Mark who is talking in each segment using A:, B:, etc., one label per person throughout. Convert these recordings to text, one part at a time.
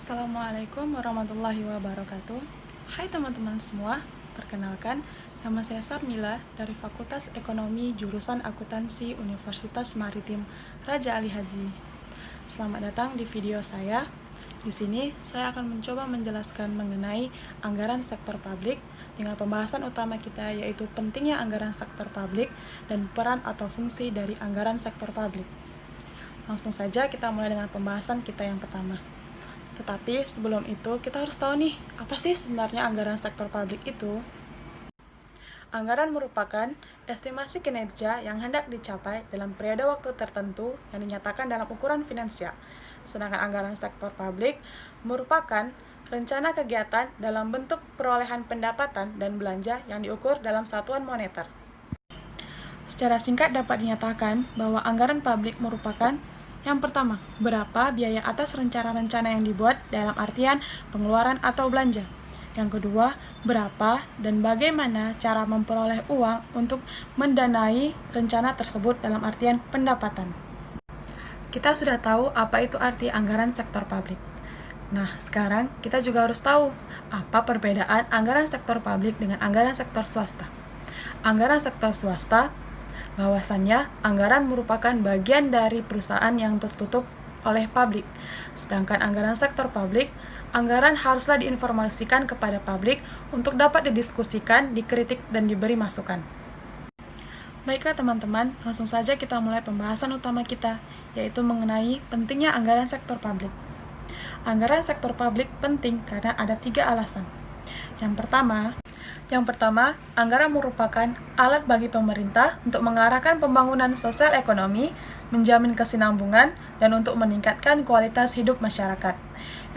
A: Assalamualaikum warahmatullahi wabarakatuh. Hai teman-teman semua, perkenalkan, nama saya Sarmila dari Fakultas Ekonomi Jurusan Akuntansi Universitas Maritim Raja Ali Haji. Selamat datang di video saya. Di sini saya akan mencoba menjelaskan mengenai anggaran sektor publik dengan pembahasan utama kita yaitu pentingnya anggaran sektor publik dan peran atau fungsi dari anggaran sektor publik. Langsung saja kita mulai dengan pembahasan kita yang pertama. Tetapi sebelum itu kita harus tahu nih, apa sih sebenarnya anggaran sektor publik itu? Anggaran merupakan estimasi kinerja yang hendak dicapai dalam periode waktu tertentu yang dinyatakan dalam ukuran finansial. Sedangkan anggaran sektor publik merupakan rencana kegiatan dalam bentuk perolehan pendapatan dan belanja yang diukur dalam satuan moneter. Secara singkat dapat dinyatakan bahwa anggaran publik merupakan yang pertama, berapa biaya atas rencana-rencana yang dibuat dalam artian pengeluaran atau belanja. Yang kedua, berapa dan bagaimana cara memperoleh uang untuk mendanai rencana tersebut dalam artian pendapatan. Kita sudah tahu apa itu arti anggaran sektor publik. Nah, sekarang kita juga harus tahu apa perbedaan anggaran sektor publik dengan anggaran sektor swasta. Anggaran sektor swasta bahwasannya anggaran merupakan bagian dari perusahaan yang tertutup oleh publik. Sedangkan anggaran sektor publik, anggaran haruslah diinformasikan kepada publik untuk dapat didiskusikan, dikritik, dan diberi masukan. Baiklah teman-teman, langsung saja kita mulai pembahasan utama kita, yaitu mengenai pentingnya anggaran sektor publik. Anggaran sektor publik penting karena ada 3 alasan. Yang pertama, anggaran merupakan alat bagi pemerintah untuk mengarahkan pembangunan sosial ekonomi, menjamin kesinambungan, dan untuk meningkatkan kualitas hidup masyarakat.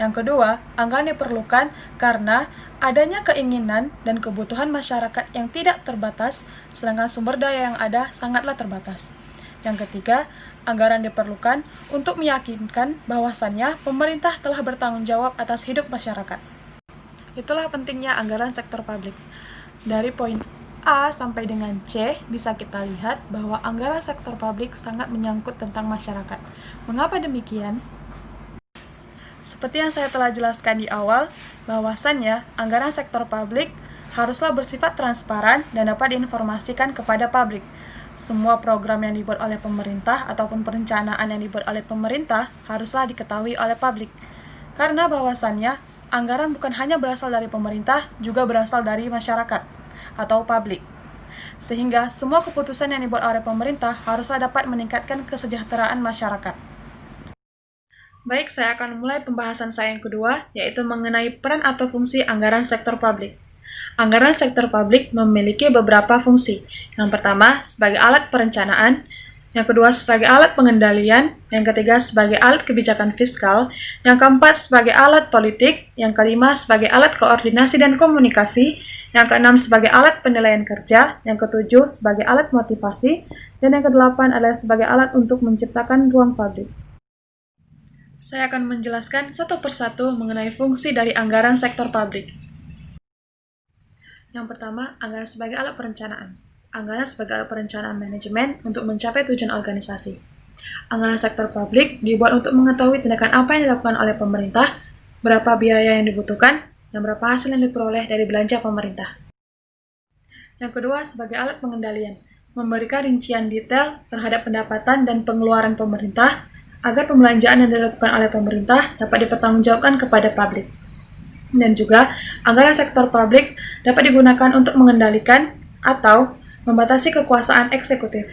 A: Yang kedua, anggaran diperlukan karena adanya keinginan dan kebutuhan masyarakat yang tidak terbatas, sedangkan sumber daya yang ada sangatlah terbatas. Yang ketiga, anggaran diperlukan untuk meyakinkan bahwasannya pemerintah telah bertanggung jawab atas hidup masyarakat. Itulah pentingnya anggaran sektor publik. Dari poin A sampai dengan C, bisa kita lihat bahwa anggaran sektor publik sangat menyangkut tentang masyarakat. Mengapa demikian? Seperti yang saya telah jelaskan di awal, bahwasannya anggaran sektor publik haruslah bersifat transparan dan dapat diinformasikan kepada publik. Semua program yang dibuat oleh pemerintah ataupun perencanaan yang dibuat oleh pemerintah haruslah diketahui oleh publik. Karena bahwasannya anggaran bukan hanya berasal dari pemerintah, juga berasal dari masyarakat atau publik. Sehingga semua keputusan yang dibuat oleh pemerintah haruslah dapat meningkatkan kesejahteraan masyarakat. Baik, saya akan mulai pembahasan saya yang kedua, yaitu mengenai peran atau fungsi anggaran sektor publik. Anggaran sektor publik memiliki beberapa fungsi. Yang pertama, sebagai alat perencanaan. Yang kedua, sebagai alat pengendalian. Yang ketiga, sebagai alat kebijakan fiskal. Yang keempat, sebagai alat politik. Yang kelima, sebagai alat koordinasi dan komunikasi. Yang keenam, sebagai alat penilaian kerja. Yang ketujuh, sebagai alat motivasi. Dan yang kedelapan adalah sebagai alat untuk menciptakan ruang publik. Saya akan menjelaskan satu persatu mengenai fungsi dari anggaran sektor publik. Yang pertama, anggaran sebagai alat perencanaan. Anggaran sebagai alat perencanaan manajemen untuk mencapai tujuan organisasi. Anggaran sektor publik dibuat untuk mengetahui tindakan apa yang dilakukan oleh pemerintah, berapa biaya yang dibutuhkan, dan berapa hasil yang diperoleh dari belanja pemerintah. Yang kedua, sebagai alat pengendalian, memberikan rincian detail terhadap pendapatan dan pengeluaran pemerintah, agar pembelanjaan yang dilakukan oleh pemerintah dapat dipertanggungjawabkan kepada publik. Dan juga, anggaran sektor publik dapat digunakan untuk mengendalikan atau membatasi kekuasaan eksekutif.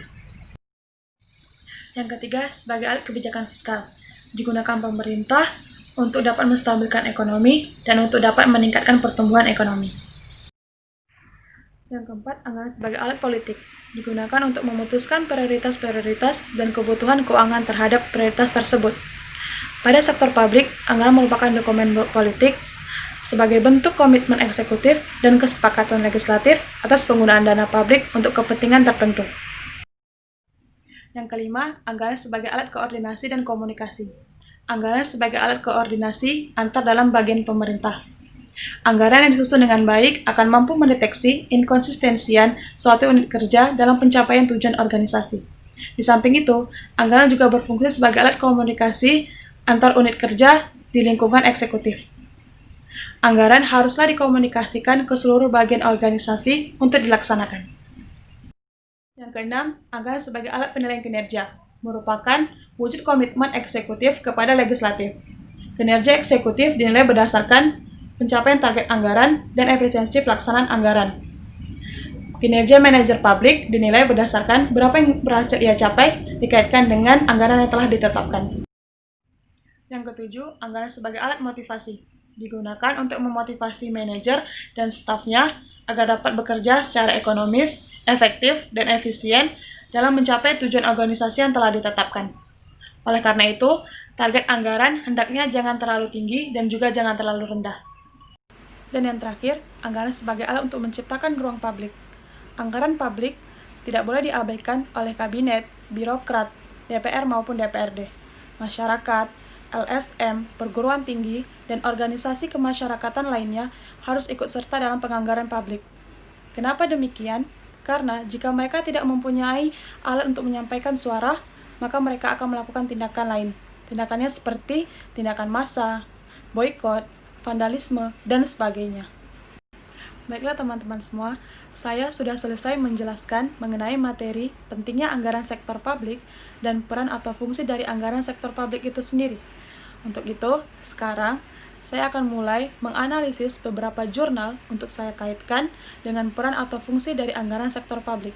A: Yang ketiga, sebagai alat kebijakan fiskal, digunakan pemerintah untuk dapat menstabilkan ekonomi dan untuk dapat meningkatkan pertumbuhan ekonomi. Yang keempat, anggaran sebagai alat politik, digunakan untuk memutuskan prioritas-prioritas dan kebutuhan keuangan terhadap prioritas tersebut. Pada sektor publik, anggaran merupakan dokumen politik sebagai bentuk komitmen eksekutif dan kesepakatan legislatif atas penggunaan dana publik untuk kepentingan tertentu. Yang kelima, anggaran sebagai alat koordinasi dan komunikasi. Anggaran sebagai alat koordinasi antar dalam bagian pemerintah. Anggaran yang disusun dengan baik akan mampu mendeteksi inkonsistensian suatu unit kerja dalam pencapaian tujuan organisasi. Di samping itu, anggaran juga berfungsi sebagai alat komunikasi antar unit kerja di lingkungan eksekutif. Anggaran haruslah dikomunikasikan ke seluruh bagian organisasi untuk dilaksanakan. Yang keenam, anggaran sebagai alat penilaian kinerja merupakan wujud komitmen eksekutif kepada legislatif. Kinerja eksekutif dinilai berdasarkan pencapaian target anggaran dan efisiensi pelaksanaan anggaran. Kinerja manajer publik dinilai berdasarkan berapa yang berhasil ia capai dikaitkan dengan anggaran yang telah ditetapkan. Yang ketujuh, anggaran sebagai alat motivasi digunakan untuk memotivasi manajer dan stafnya agar dapat bekerja secara ekonomis, efektif, dan efisien dalam mencapai tujuan organisasi yang telah ditetapkan. Oleh karena itu, target anggaran hendaknya jangan terlalu tinggi dan juga jangan terlalu rendah. Dan yang terakhir, anggaran sebagai alat untuk menciptakan ruang publik. Anggaran publik tidak boleh diabaikan oleh kabinet, birokrat, DPR maupun DPRD, masyarakat, LSM, perguruan tinggi, dan organisasi kemasyarakatan lainnya harus ikut serta dalam penganggaran publik. Kenapa demikian? Karena jika mereka tidak mempunyai alat untuk menyampaikan suara, maka mereka akan melakukan tindakan lain. Tindakannya seperti tindakan massa, boikot, vandalisme, dan sebagainya. Baiklah teman-teman semua, saya sudah selesai menjelaskan mengenai materi pentingnya anggaran sektor publik dan peran atau fungsi dari anggaran sektor publik itu sendiri. Untuk itu, sekarang saya akan mulai menganalisis beberapa jurnal untuk saya kaitkan dengan peran atau fungsi dari anggaran sektor publik.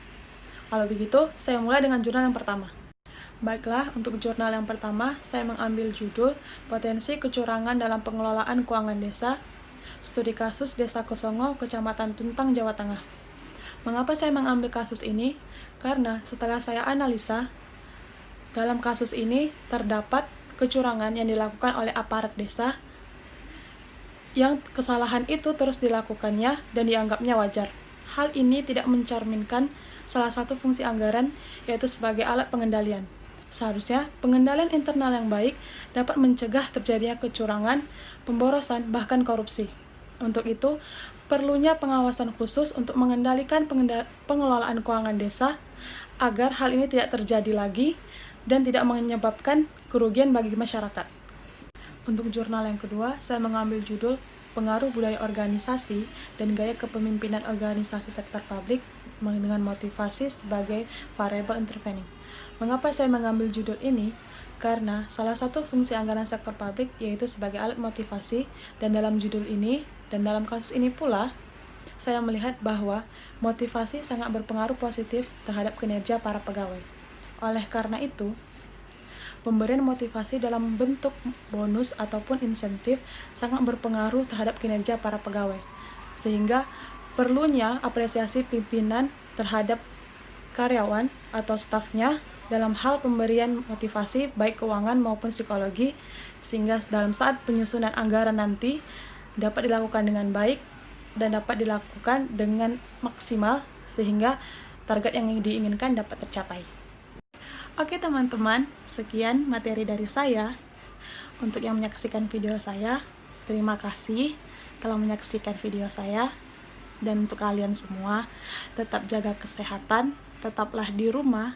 A: Kalau begitu, saya mulai dengan jurnal yang pertama. Baiklah, untuk jurnal yang pertama, saya mengambil judul Potensi Kecurangan dalam Pengelolaan Keuangan Desa, Studi Kasus Desa Kosongo, Kecamatan Tuntang, Jawa Tengah. Mengapa saya mengambil kasus ini? Karena setelah saya analisa, dalam kasus ini terdapat kecurangan yang dilakukan oleh aparat desa yang kesalahan itu terus dilakukannya dan dianggapnya wajar. Hal ini tidak mencerminkan salah satu fungsi anggaran, yaitu sebagai alat pengendalian. Seharusnya pengendalian internal yang baik dapat mencegah terjadinya kecurangan, pemborosan, bahkan korupsi. Untuk itu, perlunya pengawasan khusus untuk mengendalikan pengelolaan keuangan desa agar hal ini tidak terjadi lagi dan tidak menyebabkan kerugian bagi masyarakat. Untuk jurnal yang kedua, saya mengambil judul Pengaruh Budaya Organisasi dan Gaya Kepemimpinan Organisasi Sektor Publik dengan motivasi sebagai variabel intervening. Mengapa saya mengambil judul ini? Karena salah satu fungsi anggaran sektor publik yaitu sebagai alat motivasi, dan dalam judul ini dan dalam kasus ini pula, saya melihat bahwa motivasi sangat berpengaruh positif terhadap kinerja para pegawai. Oleh karena itu, pemberian motivasi dalam bentuk bonus ataupun insentif sangat berpengaruh terhadap kinerja para pegawai. Sehingga perlunya apresiasi pimpinan terhadap karyawan atau stafnya dalam hal pemberian motivasi baik keuangan maupun psikologi, sehingga dalam saat penyusunan anggaran nanti dapat dilakukan dengan baik dan dapat dilakukan dengan maksimal sehingga target yang diinginkan dapat tercapai. Oke teman-teman, sekian materi dari saya. Untuk yang menyaksikan video saya, terima kasih telah menyaksikan video saya. Dan untuk kalian semua, tetap jaga kesehatan, tetaplah di rumah,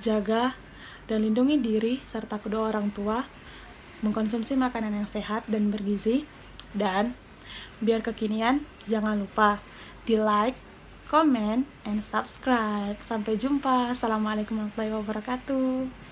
A: jaga dan lindungi diri serta kedua orang tua, mengkonsumsi makanan yang sehat dan bergizi, dan biar kekinian, jangan lupa di like, comment, and subscribe. Sampai jumpa. Assalamualaikum warahmatullahi wabarakatuh.